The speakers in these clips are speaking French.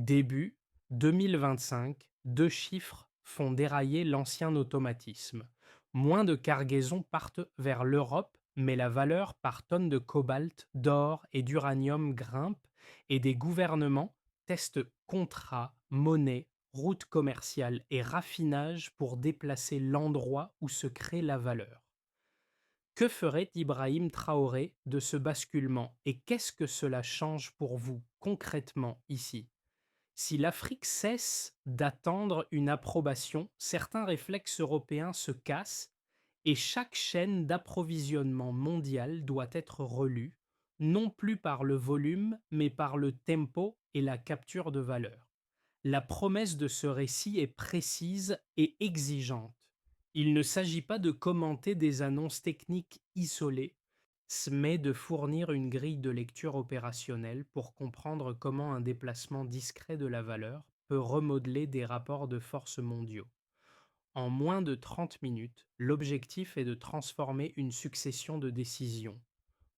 Début 2025, deux chiffres font dérailler l'ancien automatisme. Moins de cargaisons partent vers l'Europe, mais la valeur par tonne de cobalt, d'or et d'uranium grimpe et des gouvernements testent contrats, monnaies, routes commerciales et raffinages pour déplacer l'endroit où se crée la valeur. Que ferait Ibrahim Traoré de ce basculement et qu'est-ce que cela change pour vous concrètement ici? Si l'Afrique cesse d'attendre une approbation, certains réflexes européens se cassent et chaque chaîne d'approvisionnement mondiale doit être relue, non plus par le volume, mais par le tempo et la capture de valeur. La promesse de ce récit est précise et exigeante. Il ne s'agit pas de commenter des annonces techniques isolées, mais de fournir une grille de lecture opérationnelle pour comprendre comment un déplacement discret de la valeur peut remodeler des rapports de force mondiaux. En moins de 30 minutes, l'objectif est de transformer une succession de décisions,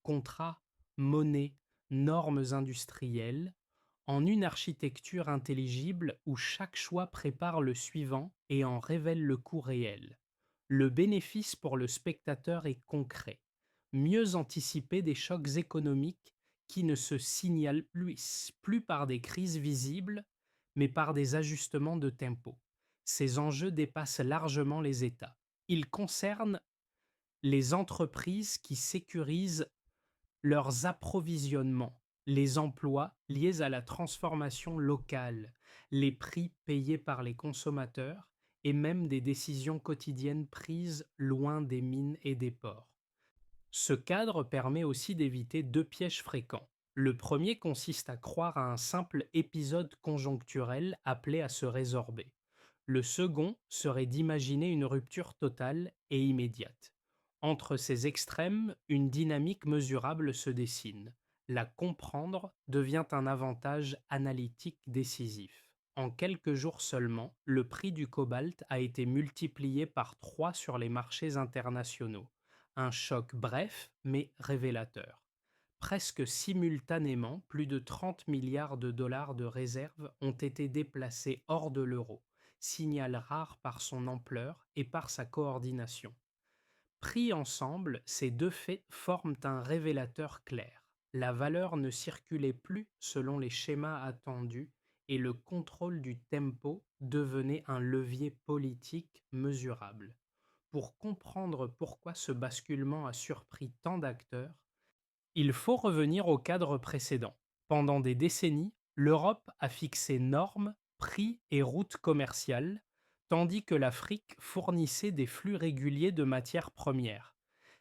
contrats, monnaies, normes industrielles, en une architecture intelligible où chaque choix prépare le suivant et en révèle le coût réel. Le bénéfice pour le spectateur est concret. Mieux anticiper des chocs économiques qui ne se signalent plus par des crises visibles, mais par des ajustements de tempo. Ces enjeux dépassent largement les États. Ils concernent les entreprises qui sécurisent leurs approvisionnements, les emplois liés à la transformation locale, les prix payés par les consommateurs et même des décisions quotidiennes prises loin des mines et des ports. Ce cadre permet aussi d'éviter deux pièges fréquents. Le premier consiste à croire à un simple épisode conjoncturel appelé à se résorber. Le second serait d'imaginer une rupture totale et immédiate. Entre ces extrêmes, une dynamique mesurable se dessine. La comprendre devient un avantage analytique décisif. En quelques jours seulement, le prix du cobalt a été multiplié par 3 sur les marchés internationaux. Un choc bref mais révélateur. Presque simultanément, plus de 30 milliards de dollars de réserves ont été déplacés hors de l'euro, signal rare par son ampleur et par sa coordination. Pris ensemble, ces deux faits forment un révélateur clair. La valeur ne circulait plus selon les schémas attendus et le contrôle du tempo devenait un levier politique mesurable. Pour comprendre pourquoi ce basculement a surpris tant d'acteurs, il faut revenir au cadre précédent. Pendant des décennies, l'Europe a fixé normes, prix et routes commerciales, tandis que l'Afrique fournissait des flux réguliers de matières premières.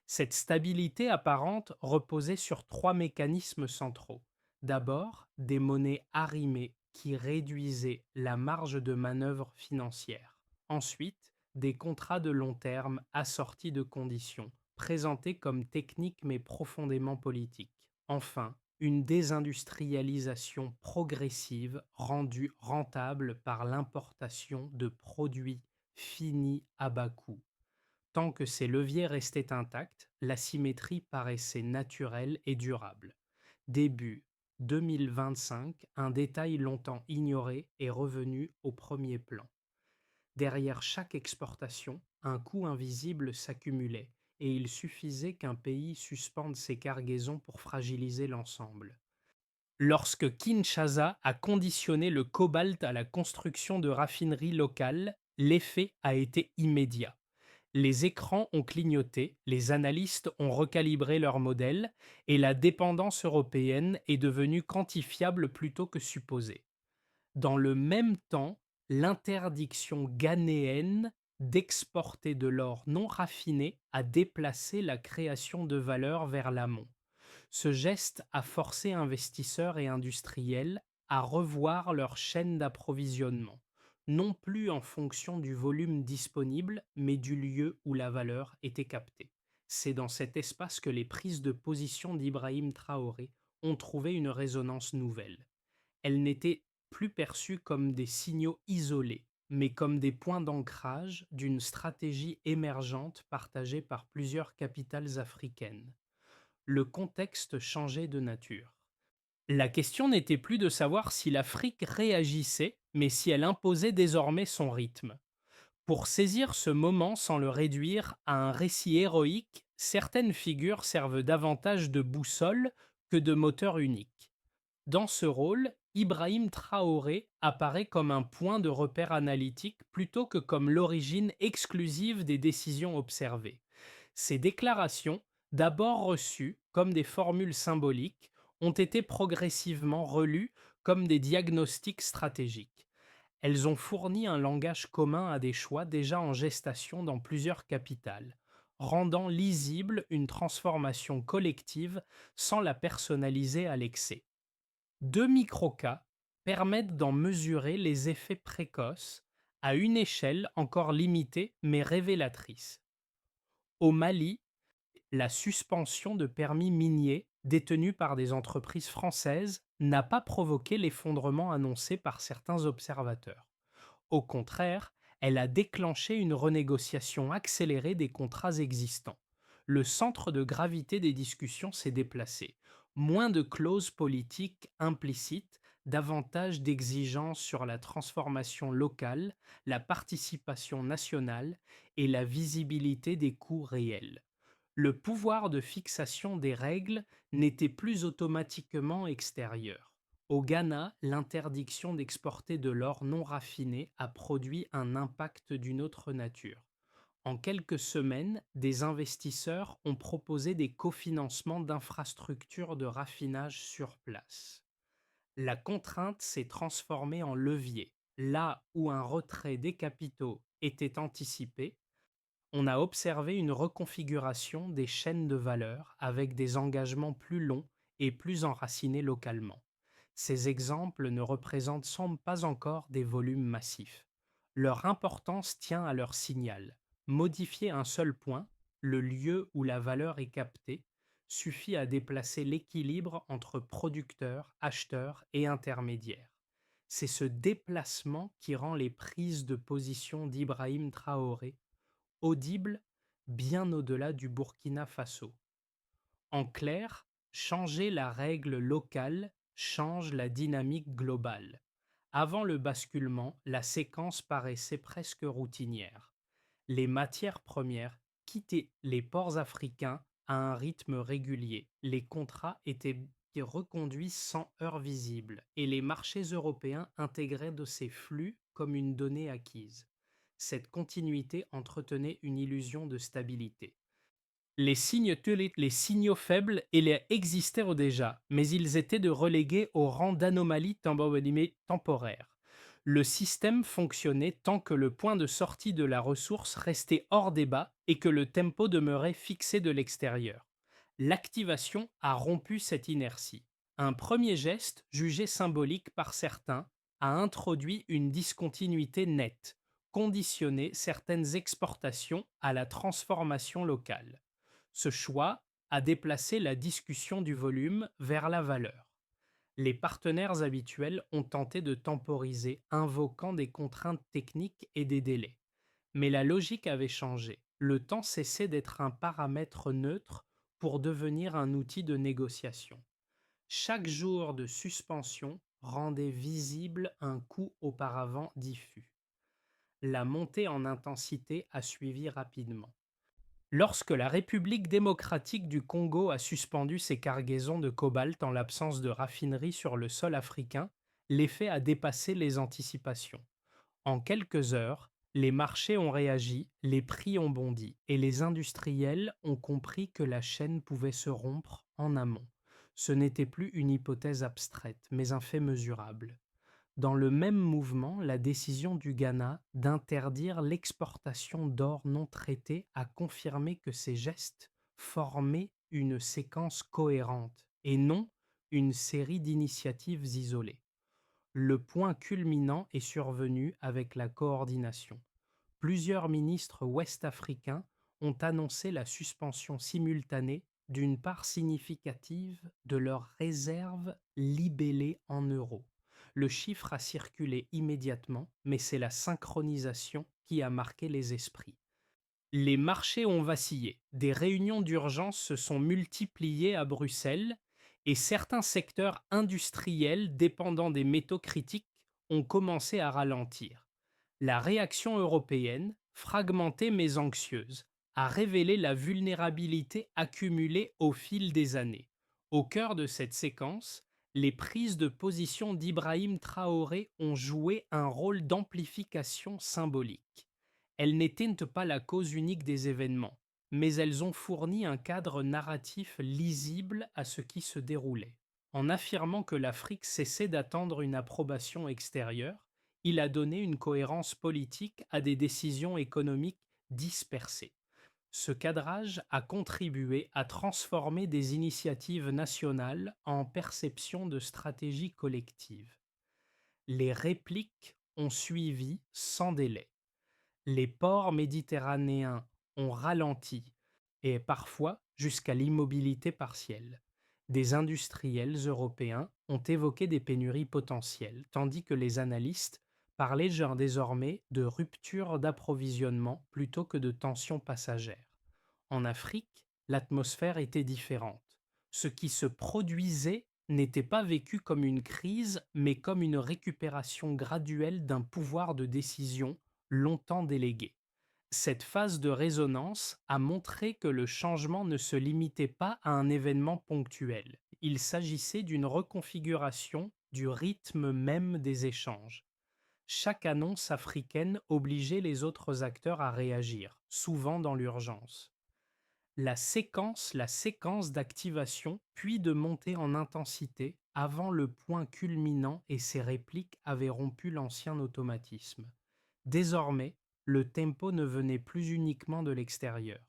Cette stabilité apparente reposait sur trois mécanismes centraux. D'abord, des monnaies arrimées qui réduisaient la marge de manœuvre financière. Ensuite, des contrats de long terme assortis de conditions, présentés comme techniques mais profondément politiques. Enfin, une désindustrialisation progressive rendue rentable par l'importation de produits finis à bas coût. Tant que ces leviers restaient intacts, la symétrie paraissait naturelle et durable. Début 2025, un détail longtemps ignoré est revenu au premier plan. Derrière chaque exportation, un coût invisible s'accumulait, et il suffisait qu'un pays suspende ses cargaisons pour fragiliser l'ensemble. Lorsque Kinshasa a conditionné le cobalt à la construction de raffineries locales, l'effet a été immédiat. Les écrans ont clignoté, les analystes ont recalibré leurs modèles, et la dépendance européenne est devenue quantifiable plutôt que supposée. Dans le même temps, l'interdiction ghanéenne d'exporter de l'or non raffiné a déplacé la création de valeur vers l'amont. Ce geste a forcé investisseurs et industriels à revoir leur chaîne d'approvisionnement, non plus en fonction du volume disponible, mais du lieu où la valeur était captée. C'est dans cet espace que les prises de position d'Ibrahim Traoré ont trouvé une résonance nouvelle. Elles n'étaient plus perçues comme des signaux isolés, mais comme des points d'ancrage d'une stratégie émergente partagée par plusieurs capitales africaines. Le contexte changeait de nature. La question n'était plus de savoir si l'Afrique réagissait, mais si elle imposait désormais son rythme. Pour saisir ce moment sans le réduire à un récit héroïque, certaines figures servent davantage de boussole que de moteur unique. Dans ce rôle, Ibrahim Traoré apparaît comme un point de repère analytique plutôt que comme l'origine exclusive des décisions observées. Ces déclarations, d'abord reçues comme des formules symboliques, ont été progressivement relues comme des diagnostics stratégiques. Elles ont fourni un langage commun à des choix déjà en gestation dans plusieurs capitales, rendant lisible une transformation collective sans la personnaliser à l'excès. Deux microcas permettent d'en mesurer les effets précoces à une échelle encore limitée mais révélatrice. Au Mali, la suspension de permis miniers détenus par des entreprises françaises n'a pas provoqué l'effondrement annoncé par certains observateurs. Au contraire, elle a déclenché une renégociation accélérée des contrats existants. Le centre de gravité des discussions s'est déplacé. Moins de clauses politiques implicites, davantage d'exigences sur la transformation locale, la participation nationale et la visibilité des coûts réels. Le pouvoir de fixation des règles n'était plus automatiquement extérieur. Au Ghana, l'interdiction d'exporter de l'or non raffiné a produit un impact d'une autre nature. En quelques semaines, des investisseurs ont proposé des cofinancements d'infrastructures de raffinage sur place. La contrainte s'est transformée en levier. Là où un retrait des capitaux était anticipé, on a observé une reconfiguration des chaînes de valeur avec des engagements plus longs et plus enracinés localement. Ces exemples ne représentent semble pas encore des volumes massifs. Leur importance tient à leur signal. Modifier un seul point, le lieu où la valeur est captée, suffit à déplacer l'équilibre entre producteurs, acheteurs et intermédiaires. C'est ce déplacement qui rend les prises de position d'Ibrahim Traoré audibles bien au-delà du Burkina Faso. En clair, changer la règle locale change la dynamique globale. Avant le basculement, la séquence paraissait presque routinière. Les matières premières quittaient les ports africains à un rythme régulier. Les contrats étaient reconduits sans heure visible et les marchés européens intégraient de ces flux comme une donnée acquise. Cette continuité entretenait une illusion de stabilité. Les signaux faibles existaient déjà, mais ils étaient de relégués au rang d'anomalies temporaires. Le système fonctionnait tant que le point de sortie de la ressource restait hors débat et que le tempo demeurait fixé de l'extérieur. L'activation a rompu cette inertie. Un premier geste, jugé symbolique par certains, a introduit une discontinuité nette, conditionné certaines exportations à la transformation locale. Ce choix a déplacé la discussion du volume vers la valeur. Les partenaires habituels ont tenté de temporiser, invoquant des contraintes techniques et des délais. Mais la logique avait changé. Le temps cessait d'être un paramètre neutre pour devenir un outil de négociation. Chaque jour de suspension rendait visible un coût auparavant diffus. La montée en intensité a suivi rapidement. Lorsque la République démocratique du Congo a suspendu ses cargaisons de cobalt en l'absence de raffinerie sur le sol africain, l'effet a dépassé les anticipations. En quelques heures, les marchés ont réagi, les prix ont bondi et les industriels ont compris que la chaîne pouvait se rompre en amont. Ce n'était plus une hypothèse abstraite, mais un fait mesurable. Dans le même mouvement, la décision du Ghana d'interdire l'exportation d'or non traité a confirmé que ces gestes formaient une séquence cohérente et non une série d'initiatives isolées. Le point culminant est survenu avec la coordination. Plusieurs ministres ouest-africains ont annoncé la suspension simultanée d'une part significative de leurs réserves libellées en euros. Le chiffre a circulé immédiatement, mais c'est la synchronisation qui a marqué les esprits. Les marchés ont vacillé, des réunions d'urgence se sont multipliées à Bruxelles et certains secteurs industriels dépendant des métaux critiques ont commencé à ralentir. La réaction européenne, fragmentée mais anxieuse, a révélé la vulnérabilité accumulée au fil des années. Au cœur de cette séquence, les prises de position d'Ibrahim Traoré ont joué un rôle d'amplification symbolique. Elles n'éteignent pas la cause unique des événements, mais elles ont fourni un cadre narratif lisible à ce qui se déroulait. En affirmant que l'Afrique cessait d'attendre une approbation extérieure, il a donné une cohérence politique à des décisions économiques dispersées. Ce cadrage a contribué à transformer des initiatives nationales en perceptions de stratégie collective. Les répliques ont suivi sans délai. Les ports méditerranéens ont ralenti et parfois jusqu'à l'immobilité partielle. Des industriels européens ont évoqué des pénuries potentielles, tandis que les analystes parlaient désormais de rupture d'approvisionnement plutôt que de tensions passagères. En Afrique, l'atmosphère était différente. Ce qui se produisait n'était pas vécu comme une crise, mais comme une récupération graduelle d'un pouvoir de décision longtemps délégué. Cette phase de résonance a montré que le changement ne se limitait pas à un événement ponctuel. Il s'agissait d'une reconfiguration du rythme même des échanges. Chaque annonce africaine obligeait les autres acteurs à réagir, souvent dans l'urgence. La séquence d'activation, puis de montée en intensité avant le point culminant et ses répliques avaient rompu l'ancien automatisme. Désormais, le tempo ne venait plus uniquement de l'extérieur.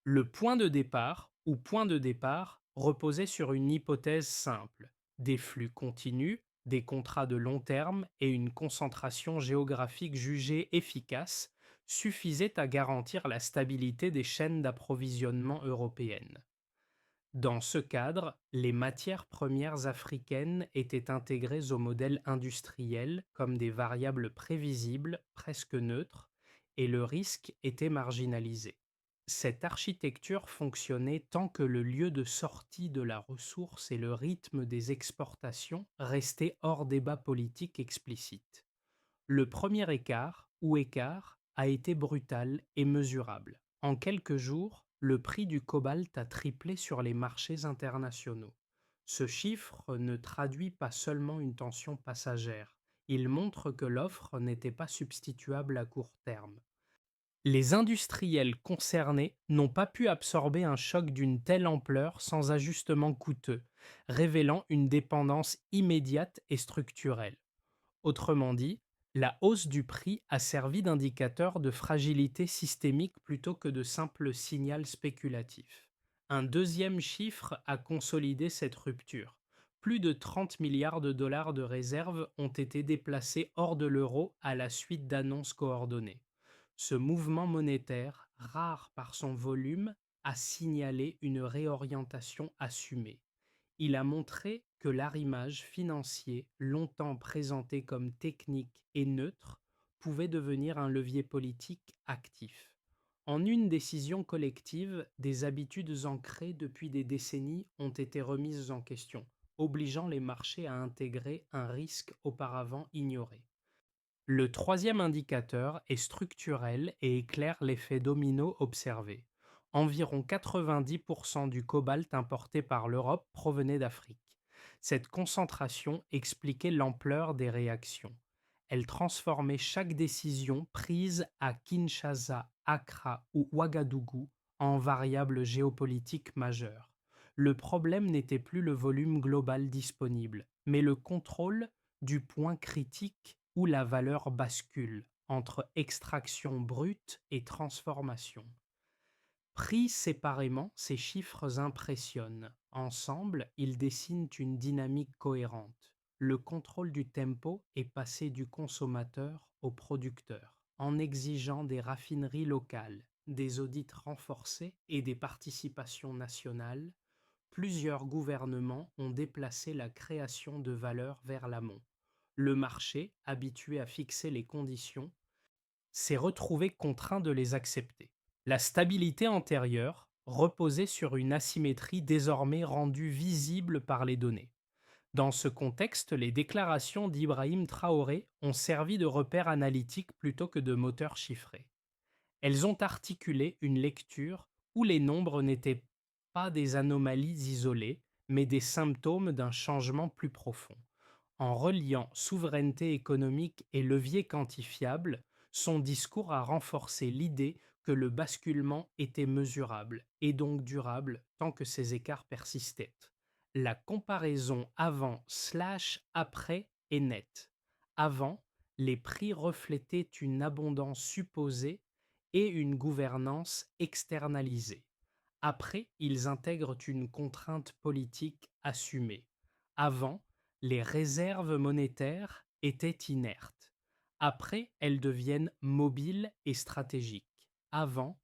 Le point de départ, ou point de départ, reposait sur une hypothèse simple: des flux continus, des contrats de long terme et une concentration géographique jugée efficace suffisaient à garantir la stabilité des chaînes d'approvisionnement européennes. Dans ce cadre, les matières premières africaines étaient intégrées au modèle industriel comme des variables prévisibles, presque neutres, et le risque était marginalisé. Cette architecture fonctionnait tant que le lieu de sortie de la ressource et le rythme des exportations restaient hors débat politique explicite. Le premier écart, ou écart, a été brutal et mesurable. En quelques jours, le prix du cobalt a triplé sur les marchés internationaux. Ce chiffre ne traduit pas seulement une tension passagère, il montre que l'offre n'était pas substituable à court terme. Les industriels concernés n'ont pas pu absorber un choc d'une telle ampleur sans ajustement coûteux, révélant une dépendance immédiate et structurelle. Autrement dit, la hausse du prix a servi d'indicateur de fragilité systémique plutôt que de simple signal spéculatif. Un deuxième chiffre a consolidé cette rupture. Plus de 30 milliards de dollars de réserves ont été déplacés hors de l'euro à la suite d'annonces coordonnées. Ce mouvement monétaire, rare par son volume, a signalé une réorientation assumée. Il a montré que l'arrimage financier, longtemps présenté comme technique et neutre, pouvait devenir un levier politique actif. En une décision collective, des habitudes ancrées depuis des décennies ont été remises en question, obligeant les marchés à intégrer un risque auparavant ignoré. Le troisième indicateur est structurel et éclaire l'effet domino observé. Environ 90% du cobalt importé par l'Europe provenait d'Afrique. Cette concentration expliquait l'ampleur des réactions. Elle transformait chaque décision prise à Kinshasa, Accra ou Ouagadougou en variable géopolitique majeure. Le problème n'était plus le volume global disponible, mais le contrôle du point critique où la valeur bascule entre extraction brute et transformation. Pris séparément, ces chiffres impressionnent. Ensemble, ils dessinent une dynamique cohérente. Le contrôle du tempo est passé du consommateur au producteur, en exigeant des raffineries locales, des audits renforcés et des participations nationales. Plusieurs gouvernements ont déplacé la création de valeur vers l'amont. Le marché, habitué à fixer les conditions, s'est retrouvé contraint de les accepter. La stabilité antérieure, reposait sur une asymétrie désormais rendue visible par les données. Dans ce contexte, les déclarations d'Ibrahim Traoré ont servi de repère analytique plutôt que de moteur chiffré. Elles ont articulé une lecture où les nombres n'étaient pas des anomalies isolées, mais des symptômes d'un changement plus profond. En reliant souveraineté économique et levier quantifiable, son discours a renforcé l'idée que le basculement était mesurable et donc durable tant que ces écarts persistaient. La comparaison avant/après est nette. Avant, les prix reflétaient une abondance supposée et une gouvernance externalisée. Après, ils intègrent une contrainte politique assumée. Avant, les réserves monétaires étaient inertes. Après, elles deviennent mobiles et stratégiques. Avant,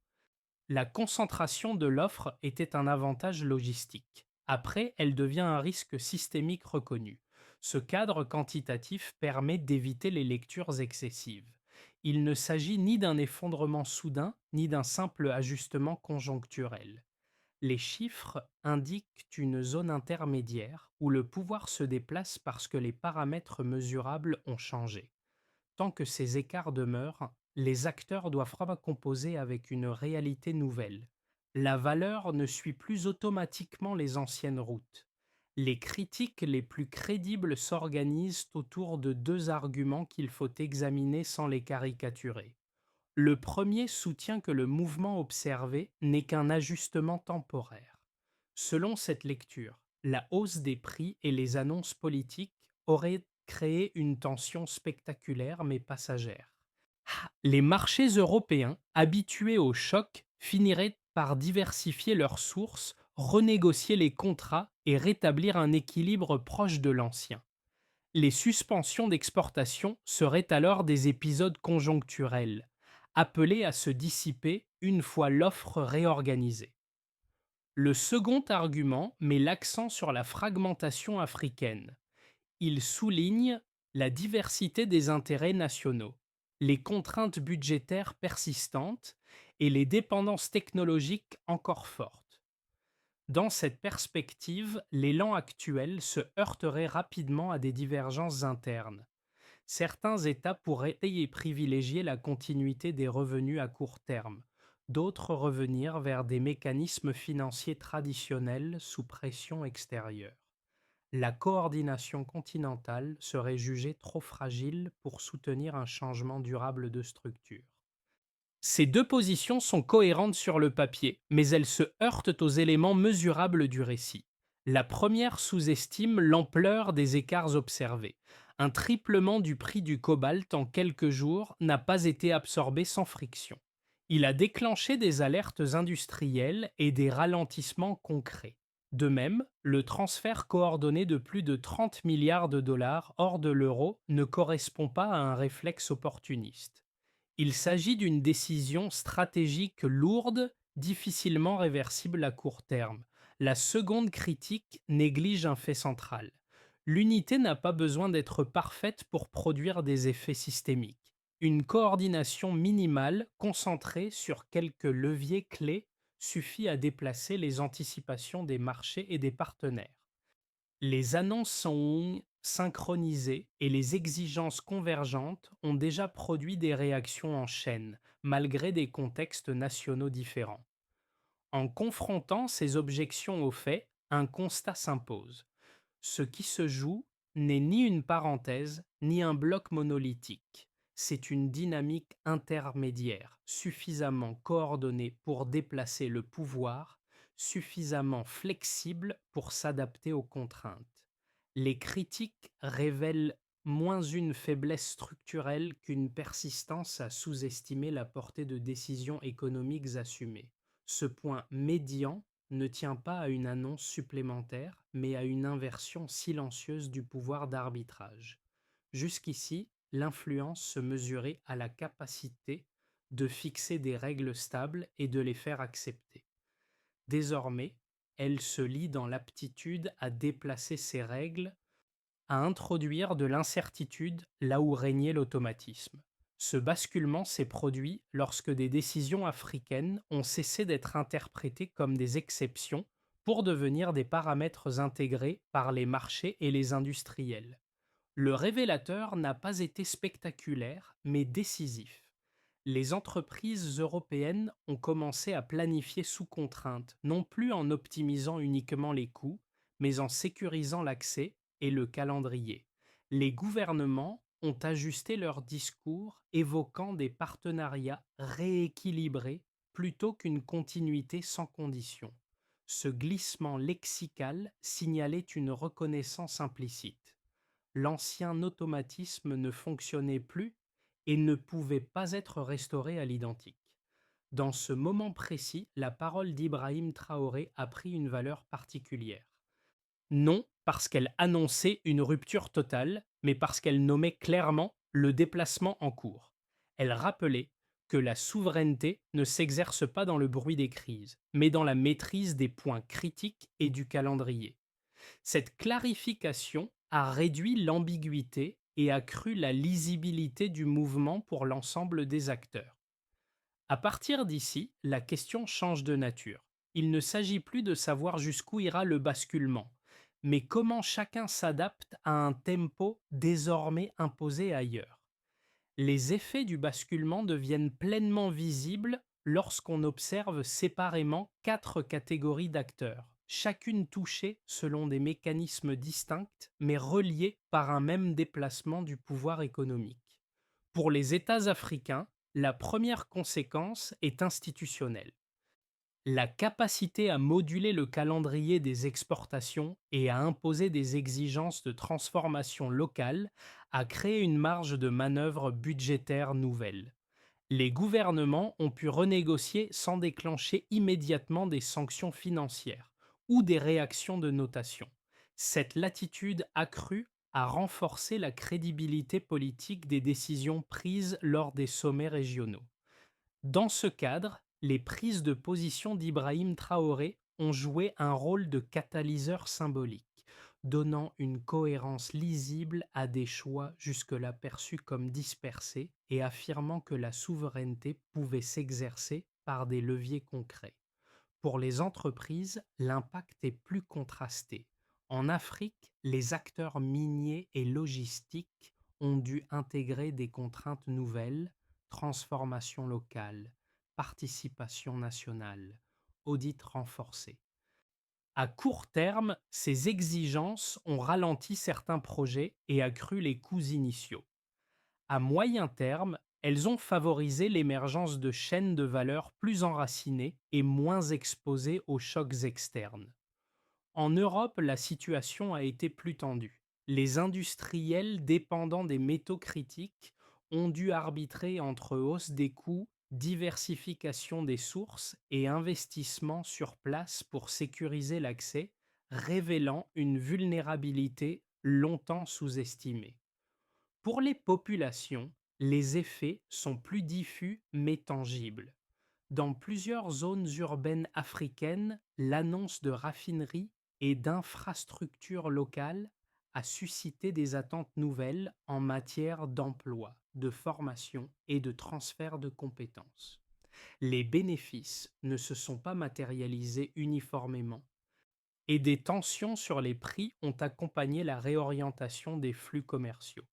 la concentration de l'offre était un avantage logistique. Après, elle devient un risque systémique reconnu. Ce cadre quantitatif permet d'éviter les lectures excessives. Il ne s'agit ni d'un effondrement soudain, ni d'un simple ajustement conjoncturel. Les chiffres indiquent une zone intermédiaire où le pouvoir se déplace parce que les paramètres mesurables ont changé. Tant que ces écarts demeurent, les acteurs doivent composer avec une réalité nouvelle. La valeur ne suit plus automatiquement les anciennes routes. Les critiques les plus crédibles s'organisent autour de deux arguments qu'il faut examiner sans les caricaturer. Le premier soutient que le mouvement observé n'est qu'un ajustement temporaire. Selon cette lecture, la hausse des prix et les annonces politiques auraient créé une tension spectaculaire mais passagère. Les marchés européens, habitués au choc, finiraient par diversifier leurs sources, renégocier les contrats et rétablir un équilibre proche de l'ancien. Les suspensions d'exportation seraient alors des épisodes conjoncturels, appelés à se dissiper une fois l'offre réorganisée. Le second argument met l'accent sur la fragmentation africaine. Il souligne la diversité des intérêts nationaux, les contraintes budgétaires persistantes et les dépendances technologiques encore fortes. Dans cette perspective, l'élan actuel se heurterait rapidement à des divergences internes. Certains États pourraient y privilégier la continuité des revenus à court terme, d'autres revenir vers des mécanismes financiers traditionnels sous pression extérieure. La coordination continentale serait jugée trop fragile pour soutenir un changement durable de structure. Ces deux positions sont cohérentes sur le papier, mais elles se heurtent aux éléments mesurables du récit. La première sous-estime l'ampleur des écarts observés. Un triplement du prix du cobalt en quelques jours n'a pas été absorbé sans friction. Il a déclenché des alertes industrielles et des ralentissements concrets. De même, le transfert coordonné de plus de 30 milliards de dollars hors de l'euro ne correspond pas à un réflexe opportuniste. Il s'agit d'une décision stratégique lourde, difficilement réversible à court terme. La seconde critique néglige un fait central. L'unité n'a pas besoin d'être parfaite pour produire des effets systémiques. Une coordination minimale concentrée sur quelques leviers clés suffit à déplacer les anticipations des marchés et des partenaires. Les annonces sont synchronisées et les exigences convergentes ont déjà produit des réactions en chaîne, malgré des contextes nationaux différents. En confrontant ces objections aux faits, un constat s'impose. Ce qui se joue n'est ni une parenthèse, ni un bloc monolithique. C'est une dynamique intermédiaire, suffisamment coordonnée pour déplacer le pouvoir, suffisamment flexible pour s'adapter aux contraintes. Les critiques révèlent moins une faiblesse structurelle qu'une persistance à sous-estimer la portée de décisions économiques assumées. Ce point médian ne tient pas à une annonce supplémentaire, mais à une inversion silencieuse du pouvoir d'arbitrage. Jusqu'ici, l'influence se mesurait à la capacité de fixer des règles stables et de les faire accepter. Désormais, elle se lie dans l'aptitude à déplacer ces règles, à introduire de l'incertitude là où régnait l'automatisme. Ce basculement s'est produit lorsque des décisions africaines ont cessé d'être interprétées comme des exceptions pour devenir des paramètres intégrés par les marchés et les industriels. Le révélateur n'a pas été spectaculaire, mais décisif. Les entreprises européennes ont commencé à planifier sous contrainte, non plus en optimisant uniquement les coûts, mais en sécurisant l'accès et le calendrier. Les gouvernements ont ajusté leur discours, évoquant des partenariats rééquilibrés plutôt qu'une continuité sans condition. Ce glissement lexical signalait une reconnaissance implicite. L'ancien automatisme ne fonctionnait plus et ne pouvait pas être restauré à l'identique. Dans ce moment précis, la parole d'Ibrahim Traoré a pris une valeur particulière. Non parce qu'elle annonçait une rupture totale, mais parce qu'elle nommait clairement le déplacement en cours. Elle rappelait que la souveraineté ne s'exerce pas dans le bruit des crises, mais dans la maîtrise des points critiques et du calendrier. Cette clarification a réduit l'ambiguïté et accru la lisibilité du mouvement pour l'ensemble des acteurs. À partir d'ici, la question change de nature. Il ne s'agit plus de savoir jusqu'où ira le basculement, mais comment chacun s'adapte à un tempo désormais imposé ailleurs. Les effets du basculement deviennent pleinement visibles lorsqu'on observe séparément quatre catégories d'acteurs, chacune touchée selon des mécanismes distincts mais reliés par un même déplacement du pouvoir économique. Pour les États africains, la première conséquence est institutionnelle. La capacité à moduler le calendrier des exportations et à imposer des exigences de transformation locale a créé une marge de manœuvre budgétaire nouvelle. Les gouvernements ont pu renégocier sans déclencher immédiatement des sanctions financières ou des réactions de notation. Cette latitude accrue a renforcé la crédibilité politique des décisions prises lors des sommets régionaux. Dans ce cadre, les prises de position d'Ibrahim Traoré ont joué un rôle de catalyseur symbolique, donnant une cohérence lisible à des choix jusque-là perçus comme dispersés et affirmant que la souveraineté pouvait s'exercer par des leviers concrets. Pour les entreprises, l'impact est plus contrasté. En Afrique, les acteurs miniers et logistiques ont dû intégrer des contraintes nouvelles, transformation locale, participation nationale, audit renforcé. À court terme, ces exigences ont ralenti certains projets et accru les coûts initiaux. À moyen terme, elles ont favorisé l'émergence de chaînes de valeur plus enracinées et moins exposées aux chocs externes. En Europe, la situation a été plus tendue. Les industriels dépendants des métaux critiques ont dû arbitrer entre hausse des coûts, diversification des sources et investissement sur place pour sécuriser l'accès, révélant une vulnérabilité longtemps sous-estimée. Pour les populations, les effets sont plus diffus mais tangibles. Dans plusieurs zones urbaines africaines, l'annonce de raffineries et d'infrastructures locales a suscité des attentes nouvelles en matière d'emploi, de formation et de transfert de compétences. Les bénéfices ne se sont pas matérialisés uniformément et des tensions sur les prix ont accompagné la réorientation des flux commerciaux.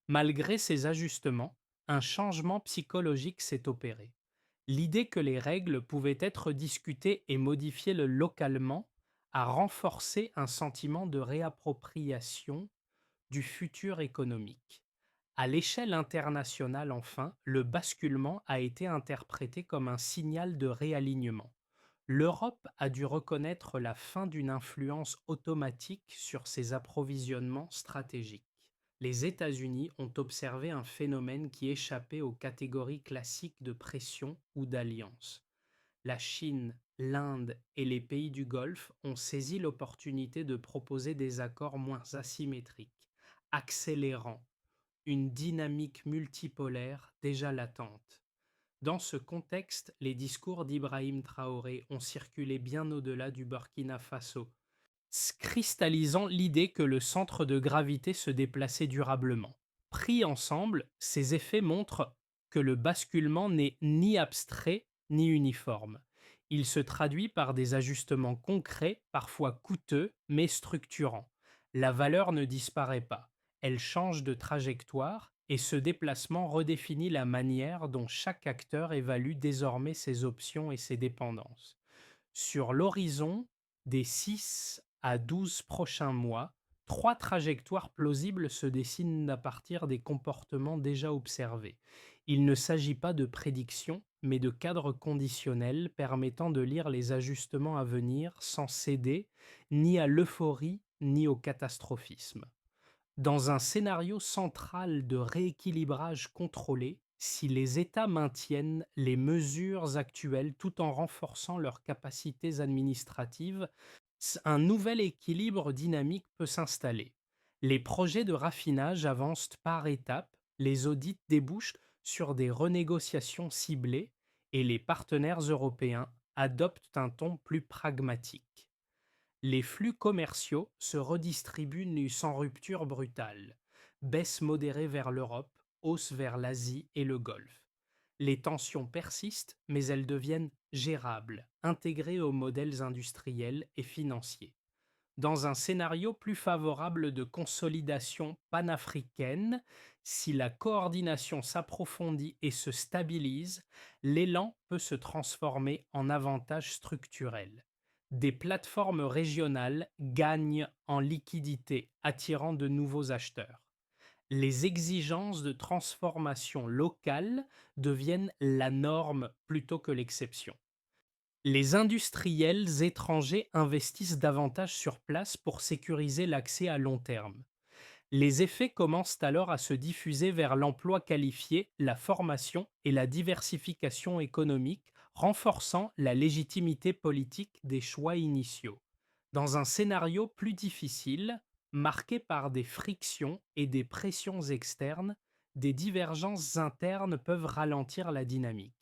Malgré ces ajustements, un changement psychologique s'est opéré. L'idée que les règles pouvaient être discutées et modifiées localement a renforcé un sentiment de réappropriation du futur économique. À l'échelle internationale, enfin, le basculement a été interprété comme un signal de réalignement. L'Europe a dû reconnaître la fin d'une influence automatique sur ses approvisionnements stratégiques. Les États-Unis ont observé un phénomène qui échappait aux catégories classiques de pression ou d'alliance. La Chine, l'Inde et les pays du Golfe ont saisi l'opportunité de proposer des accords moins asymétriques, accélérant une dynamique multipolaire déjà latente. Dans ce contexte, les discours d'Ibrahim Traoré ont circulé bien au-delà du Burkina Faso, cristallisant l'idée que le centre de gravité se déplaçait durablement. Pris ensemble, ces effets montrent que le basculement n'est ni abstrait ni uniforme. Il se traduit par des ajustements concrets, parfois coûteux, mais structurants. La valeur ne disparaît pas, elle change de trajectoire et ce déplacement redéfinit la manière dont chaque acteur évalue désormais ses options et ses dépendances. Sur l'horizon des 6 à 12 prochains mois, trois trajectoires plausibles se dessinent à partir des comportements déjà observés. Il ne s'agit pas de prédictions, mais de cadres conditionnels permettant de lire les ajustements à venir sans céder ni à l'euphorie ni au catastrophisme. Dans un scénario central de rééquilibrage contrôlé, si les États maintiennent les mesures actuelles tout en renforçant leurs capacités administratives, un nouvel équilibre dynamique peut s'installer. Les projets de raffinage avancent par étapes, les audits débouchent sur des renégociations ciblées et les partenaires européens adoptent un ton plus pragmatique. Les flux commerciaux se redistribuent sans rupture brutale, baisse modérée vers l'Europe, hausse vers l'Asie et le Golfe. Les tensions persistent, mais elles deviennent gérables, intégrées aux modèles industriels et financiers. Dans un scénario plus favorable de consolidation panafricaine, si la coordination s'approfondit et se stabilise, l'élan peut se transformer en avantage structurel. Des plateformes régionales gagnent en liquidité, attirant de nouveaux acheteurs. Les exigences de transformation locale deviennent la norme plutôt que l'exception. Les industriels étrangers investissent davantage sur place pour sécuriser l'accès à long terme. Les effets commencent alors à se diffuser vers l'emploi qualifié, la formation et la diversification économique, renforçant la légitimité politique des choix initiaux. Dans un scénario plus difficile, marqué par des frictions et des pressions externes, des divergences internes peuvent ralentir la dynamique.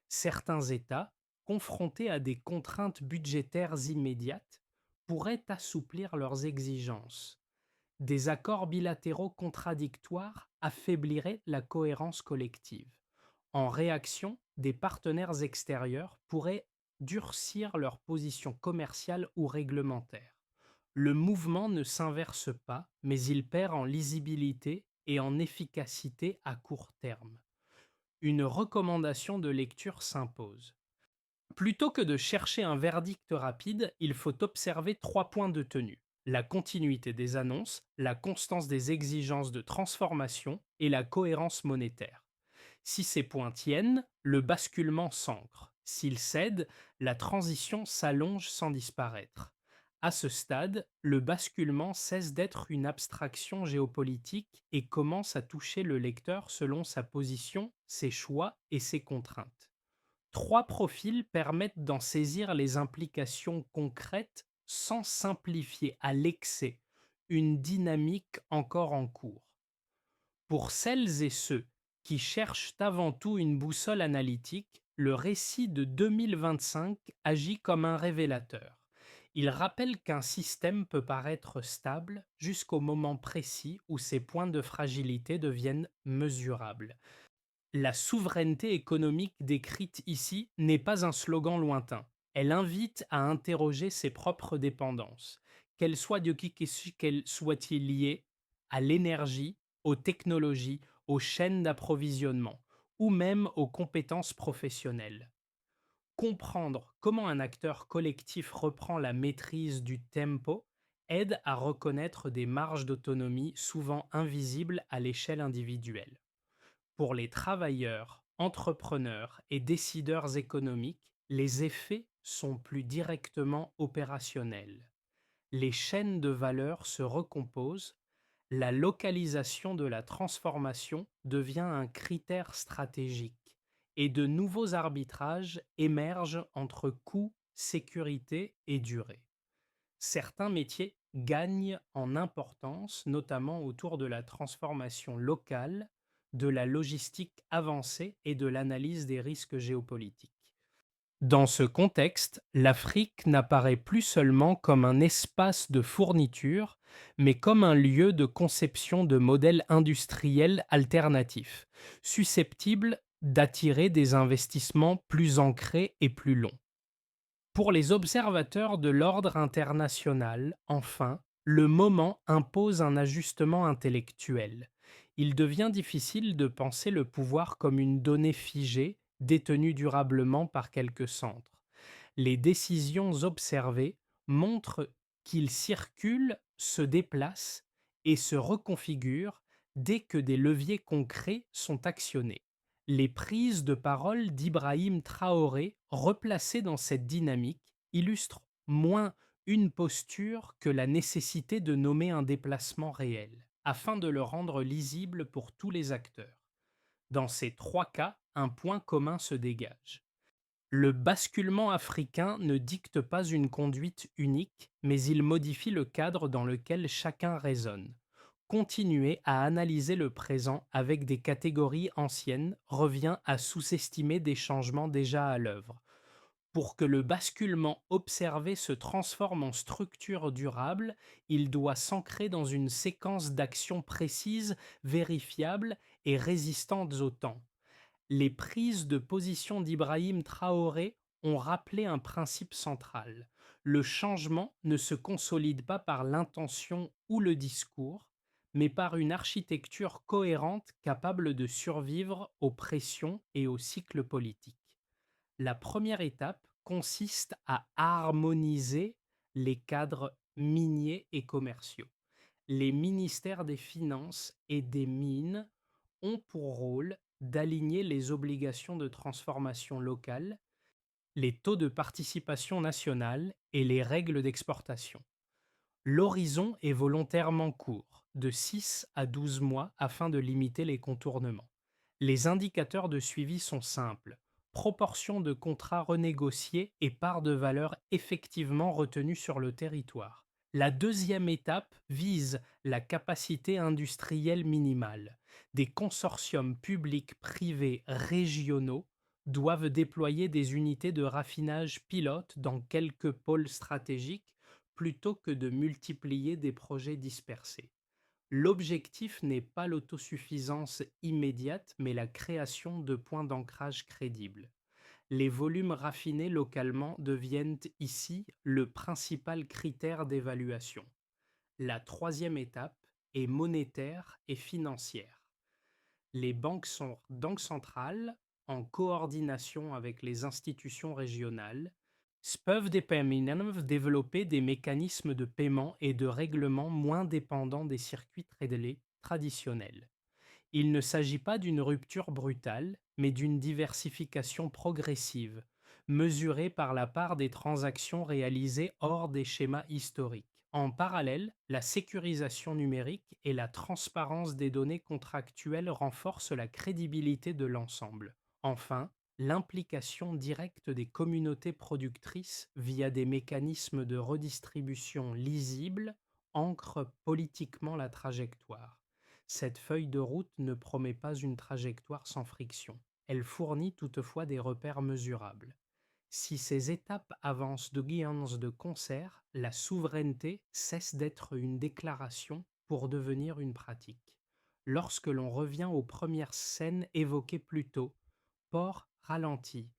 Certains États, confrontés à des contraintes budgétaires immédiates, pourraient assouplir leurs exigences. Des accords bilatéraux contradictoires affaibliraient la cohérence collective. En réaction, des partenaires extérieurs pourraient durcir leurs positions commerciales ou réglementaires. Le mouvement ne s'inverse pas, mais il perd en lisibilité et en efficacité à court terme. Une recommandation de lecture s'impose. Plutôt que de chercher un verdict rapide, il faut observer trois points de tenue: la continuité des annonces, la constance des exigences de transformation et la cohérence monétaire. Si ces points tiennent, le basculement s'ancre. S'il cède, la transition s'allonge sans disparaître. À ce stade, le basculement cesse d'être une abstraction géopolitique et commence à toucher le lecteur selon sa position, ses choix et ses contraintes. Trois profils permettent d'en saisir les implications concrètes sans simplifier à l'excès une dynamique encore en cours. Pour celles et ceux qui cherchent avant tout une boussole analytique, le récit de 2025 agit comme un révélateur. Il rappelle qu'un système peut paraître stable jusqu'au moment précis où ses points de fragilité deviennent mesurables. La souveraineté économique décrite ici n'est pas un slogan lointain. Elle invite à interroger ses propres dépendances, qu'elles soient-ils liées à l'énergie, aux technologies, aux chaînes d'approvisionnement ou même aux compétences professionnelles. Comprendre comment un acteur collectif reprend la maîtrise du tempo aide à reconnaître des marges d'autonomie souvent invisibles à l'échelle individuelle. Pour les travailleurs, entrepreneurs et décideurs économiques, les effets sont plus directement opérationnels. Les chaînes de valeur se recomposent, la localisation de la transformation devient un critère stratégique et de nouveaux arbitrages émergent entre coût, sécurité et durée. Certains métiers gagnent en importance, notamment autour de la transformation locale, de la logistique avancée et de l'analyse des risques géopolitiques. Dans ce contexte, l'Afrique n'apparaît plus seulement comme un espace de fourniture, mais comme un lieu de conception de modèles industriels alternatifs, susceptibles d'attirer des investissements plus ancrés et plus longs. Pour les observateurs de l'ordre international, enfin, le moment impose un ajustement intellectuel. Il devient difficile de penser le pouvoir comme une donnée figée, détenue durablement par quelques centres. Les décisions observées montrent qu'ils circulent, se déplacent et se reconfigurent dès que des leviers concrets sont actionnés. Les prises de parole d'Ibrahim Traoré, replacées dans cette dynamique, illustrent moins une posture que la nécessité de nommer un déplacement réel, afin de le rendre lisible pour tous les acteurs. Dans ces trois cas, un point commun se dégage. Le basculement africain ne dicte pas une conduite unique, mais il modifie le cadre dans lequel chacun résonne. Continuer à analyser le présent avec des catégories anciennes revient à sous-estimer des changements déjà à l'œuvre. Pour que le basculement observé se transforme en structure durable, il doit s'ancrer dans une séquence d'actions précises, vérifiables et résistantes au temps. Les prises de position d'Ibrahim Traoré ont rappelé un principe central. Le changement ne se consolide pas par l'intention ou le discours, mais par une architecture cohérente capable de survivre aux pressions et aux cycles politiques. La première étape consiste à harmoniser les cadres miniers et commerciaux. Les ministères des Finances et des Mines ont pour rôle d'aligner les obligations de transformation locale, les taux de participation nationale et les règles d'exportation. L'horizon est volontairement court, de 6 à 12 mois afin de limiter les contournements. Les indicateurs de suivi sont simples: proportion de contrats renégociés et part de valeur effectivement retenue sur le territoire. La deuxième étape vise la capacité industrielle minimale. Des consortiums publics privés régionaux doivent déployer des unités de raffinage pilotes dans quelques pôles stratégiques plutôt que de multiplier des projets dispersés. L'objectif n'est pas l'autosuffisance immédiate, mais la création de points d'ancrage crédibles. Les volumes raffinés localement deviennent ici le principal critère d'évaluation. La troisième étape est monétaire et financière. Les banques centrales, en coordination avec les institutions régionales, peuvent développer des mécanismes de paiement et de règlement moins dépendants des circuits tradés traditionnels. Il ne s'agit pas d'une rupture brutale, mais d'une diversification progressive, mesurée par la part des transactions réalisées hors des schémas historiques. En parallèle, la sécurisation numérique et la transparence des données contractuelles renforcent la crédibilité de l'ensemble. Enfin, l'implication directe des communautés productrices via des mécanismes de redistribution lisibles ancre politiquement la trajectoire. Cette feuille de route ne promet pas une trajectoire sans friction. Elle fournit toutefois des repères mesurables. Si ces étapes avancent de guidance de concert, la souveraineté cesse d'être une déclaration pour devenir une pratique. Lorsque l'on revient aux premières scènes évoquées plus tôt, port ralenti,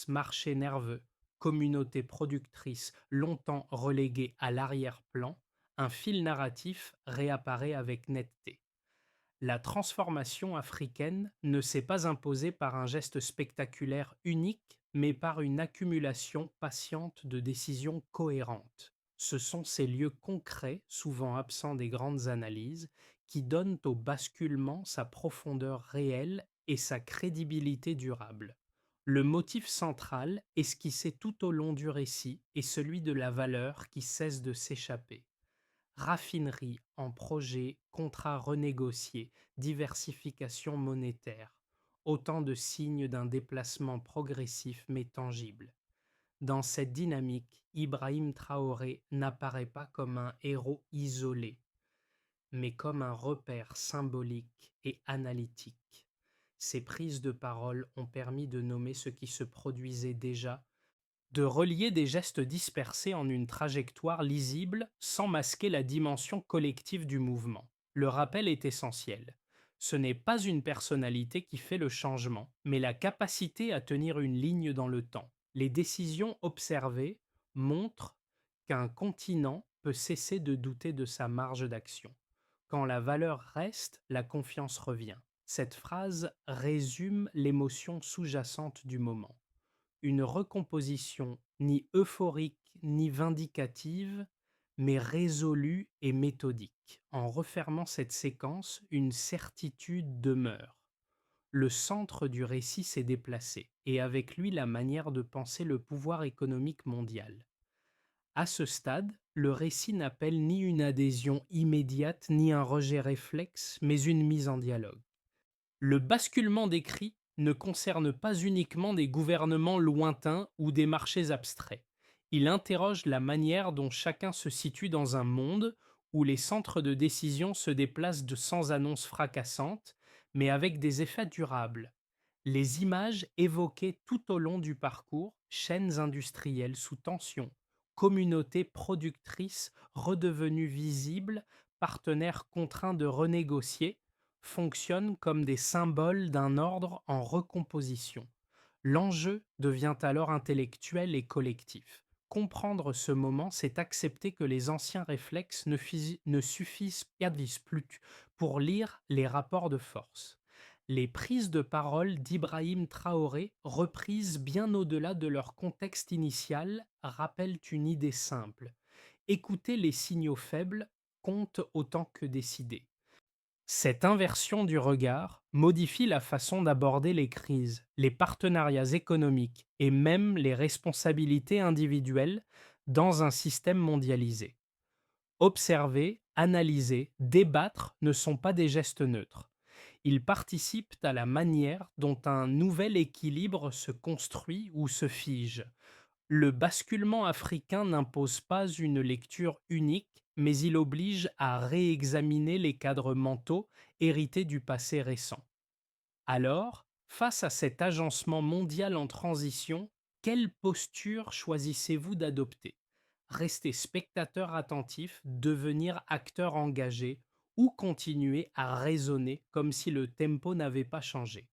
marché nerveux, communauté productrice longtemps reléguée à l'arrière-plan, un fil narratif réapparaît avec netteté. La transformation africaine ne s'est pas imposée par un geste spectaculaire unique, mais par une accumulation patiente de décisions cohérentes. Ce sont ces lieux concrets, souvent absents des grandes analyses, qui donnent au basculement sa profondeur réelle et sa crédibilité durable. Le motif central, esquissé tout au long du récit, est celui de la valeur qui cesse de s'échapper. Raffinerie en projet, contrats renégociés, diversification monétaire, autant de signes d'un déplacement progressif mais tangible. Dans cette dynamique, Ibrahim Traoré n'apparaît pas comme un héros isolé, mais comme un repère symbolique et analytique. Ses prises de parole ont permis de nommer ce qui se produisait déjà De relier des gestes dispersés en une trajectoire lisible sans masquer la dimension collective du mouvement. Le rappel est essentiel. Ce n'est pas une personnalité qui fait le changement, mais la capacité à tenir une ligne dans le temps. Les décisions observées montrent qu'un continent peut cesser de douter de sa marge d'action. Quand la valeur reste, la confiance revient. Cette phrase résume l'émotion sous-jacente du moment. Une recomposition ni euphorique ni vindicative, mais résolue et méthodique. En refermant cette séquence, une certitude demeure. Le centre du récit s'est déplacé, et avec lui la manière de penser le pouvoir économique mondial. À ce stade, le récit n'appelle ni une adhésion immédiate ni un rejet réflexe, mais une mise en dialogue. Le basculement décrit ne concerne pas uniquement des gouvernements lointains ou des marchés abstraits. Il interroge la manière dont chacun se situe dans un monde où les centres de décision se déplacent de sans annonce fracassante, mais avec des effets durables. Les images évoquées tout au long du parcours, chaînes industrielles sous tension, communautés productrices redevenues visibles, partenaires contraints de renégocier, fonctionnent comme des symboles d'un ordre en recomposition. L'enjeu devient alors intellectuel et collectif. Comprendre ce moment, c'est accepter que les anciens réflexes ne suffisent plus pour lire les rapports de force. Les prises de parole d'Ibrahim Traoré, reprises bien au-delà de leur contexte initial, rappellent une idée simple. Écouter les signaux faibles compte autant que décider. Cette inversion du regard modifie la façon d'aborder les crises, les partenariats économiques et même les responsabilités individuelles dans un système mondialisé. Observer, analyser, débattre ne sont pas des gestes neutres. Ils participent à la manière dont un nouvel équilibre se construit ou se fige. Le basculement africain n'impose pas une lecture unique, mais il oblige à réexaminer les cadres mentaux hérités du passé récent. Alors, face à cet agencement mondial en transition, quelle posture choisissez-vous d'adopter? Rester spectateur attentif, devenir acteur engagé ou continuer à raisonner comme si le tempo n'avait pas changé?